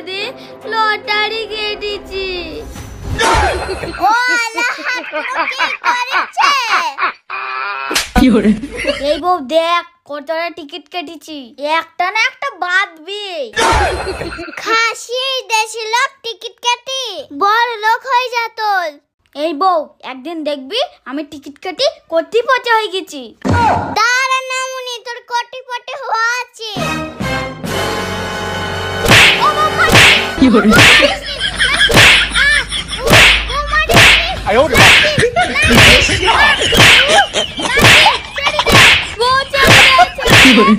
দি lottery কেটেছি। ও আল্লাহ, কি করেছে? এই বউ দেখ কতটা টিকিট কেটেছি, একটা না একটা বাদবি। খাসি দেশি লোক টিকিট কাটি বড় লোক হয়ে যেত। এই বউ একদিন দেখবি আমি টিকিট কাটি কোটিপতি হয়ে গেছি। দাঁড়া না মুনি, তোর কোটিপতি হওয়া আছে। ও বাবা, কি করে? আয় ওরে বউ চলে গেছে। কি করে?